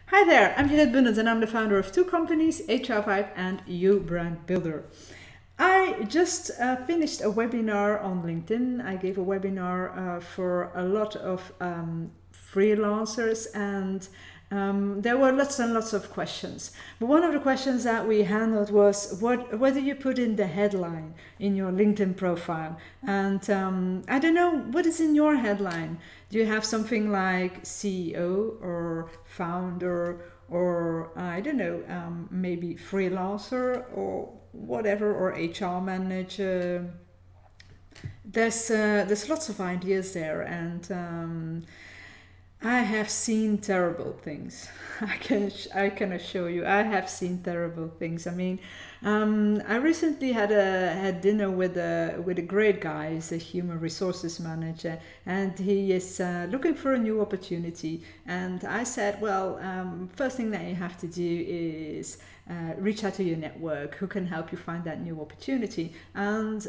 Hi there, I'm Judith Bunnens and I'm the founder of two companies, HR Vibe and You Brand Builder. I just finished a webinar on LinkedIn. I gave a webinar for a lot of freelancers, and there were lots and lots of questions. But one of the questions that we handled was, what do you put in the headline in your LinkedIn profile? And I don't know, what is in your headline? Do you have something like CEO or founder, or I don't know, maybe freelancer or whatever, or HR manager? There's lots of ideas there, and I have seen terrible things. I can assure you, I have seen terrible things. I mean, I recently had dinner with a great guy. He's a human resources manager, and he is looking for a new opportunity. And I said, well, first thing that you have to do is reach out to your network who can help you find that new opportunity, and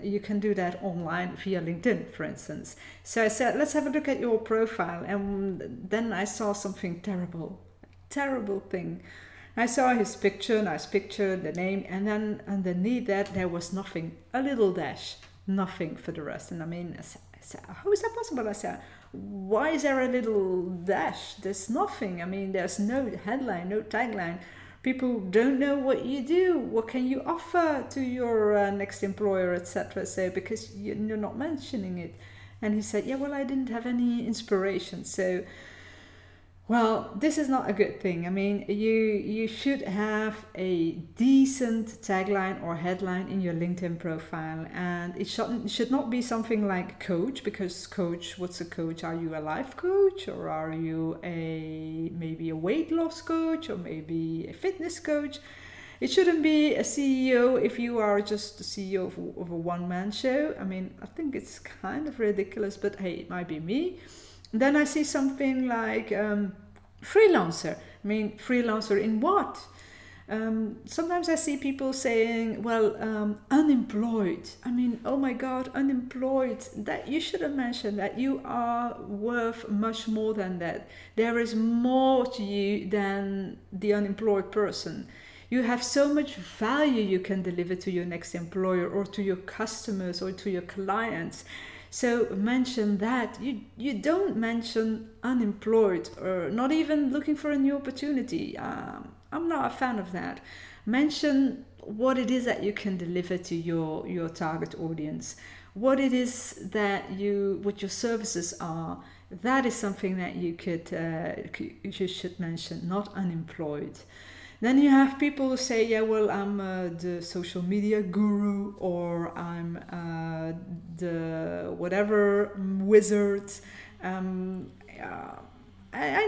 you can do that online via LinkedIn, for instance. So I said, let's have a look at your profile, and then I saw something terrible thing. I saw his picture, nice picture, the name, and then underneath that there was nothing, a little dash, nothing for the rest. And I mean, I said, how is that possible? I said, why is there a little dash? There's nothing. I mean, there's no headline, no tagline. People don't know what you do. What can you offer to your next employer, etc. So because you're not mentioning it. And he said, yeah, well, I didn't have any inspiration. So, well, this is not a good thing. I mean, you should have a decent tagline or headline in your LinkedIn profile, and it should not be something like coach, because coach, what's a coach? Are you a life coach, or are you maybe a weight loss coach, or maybe a fitness coach? It shouldn't be a CEO if you are just the CEO of a one-man show. I mean, I think it's kind of ridiculous, but hey, it might be me. Then I see something like freelancer. I mean, freelancer in what? Sometimes I see people saying, well, unemployed. I mean, oh my God, unemployed. That you should have mentioned that you are worth much more than that. There is more to you than the unemployed person. You have so much value you can deliver to your next employer, or to your customers, or to your clients. So mention that. You don't mention unemployed, or not even looking for a new opportunity. I'm not a fan of that. Mention what it is that you can deliver to your target audience. What it is that what your services are. That is something that you should mention, not unemployed. Then you have people who say, yeah, well, I'm the social media guru, or I'm the whatever wizard. I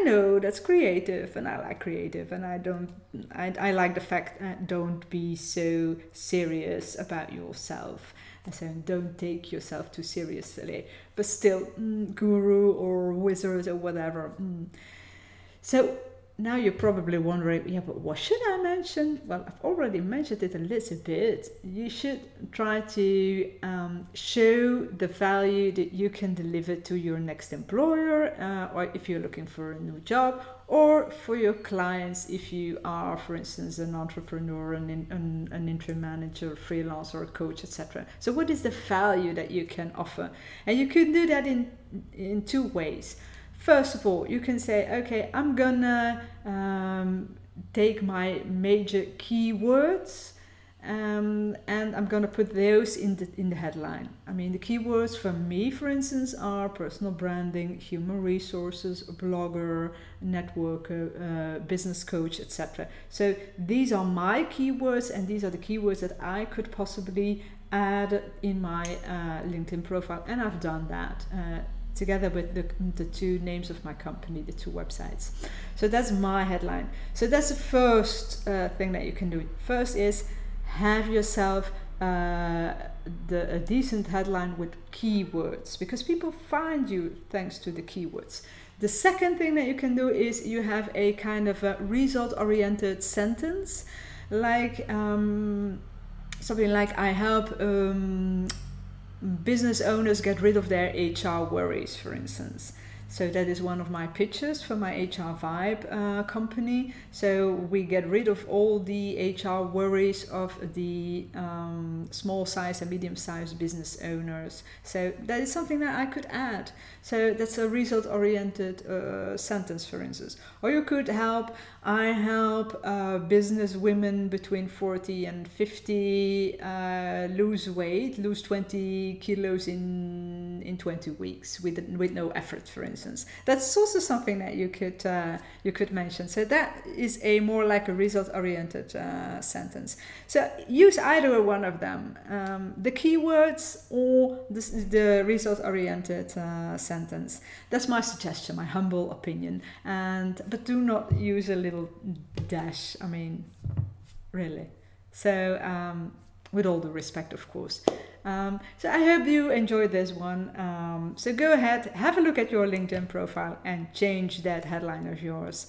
know that's creative, and I like creative, and I like the fact that don't be so serious about yourself. And so don't take yourself too seriously, but still, guru or wizard or whatever. So now you're probably wondering, yeah, but what should I mention? Well, I've already mentioned it a little bit. You should try to show the value that you can deliver to your next employer, or if you're looking for a new job, or for your clients if you are, for instance, an entrepreneur, an interim manager, freelancer, coach, etc. So what is the value that you can offer? And you can do that in two ways. First of all, you can say, okay, I'm gonna take my major keywords and I'm gonna put those in the headline. I mean, the keywords for me, for instance, are personal branding, human resources, blogger, networker, business coach, etc. So these are my keywords, and these are the keywords that I could possibly add in my LinkedIn profile, and I've done that. Together with the two names of my company, the two websites. So that's my headline. So that's the first thing that you can do. First is have yourself a decent headline with keywords, because people find you thanks to the keywords. The second thing that you can do is you have a kind of a result-oriented sentence, like something like, I help business owners get rid of their HR worries, for instance. So that is one of my pitches for my HR Vibe company. So we get rid of all the HR worries of the small size and medium sized business owners. So that is something that I could add. So that's a result oriented sentence, for instance. Or you could I help business women between 40 and 50 lose weight, lose 20 kilos in 20 weeks with no effort, for instance. That's also something that you could mention. So that is a more like a result-oriented sentence. So use either one of them, the keywords or the result-oriented sentence. That's my suggestion, my humble opinion. But do not use a little dash. I mean, really. So with all the respect, of course. So I hope you enjoyed this one. So go ahead, have a look at your LinkedIn profile and change that headline of yours.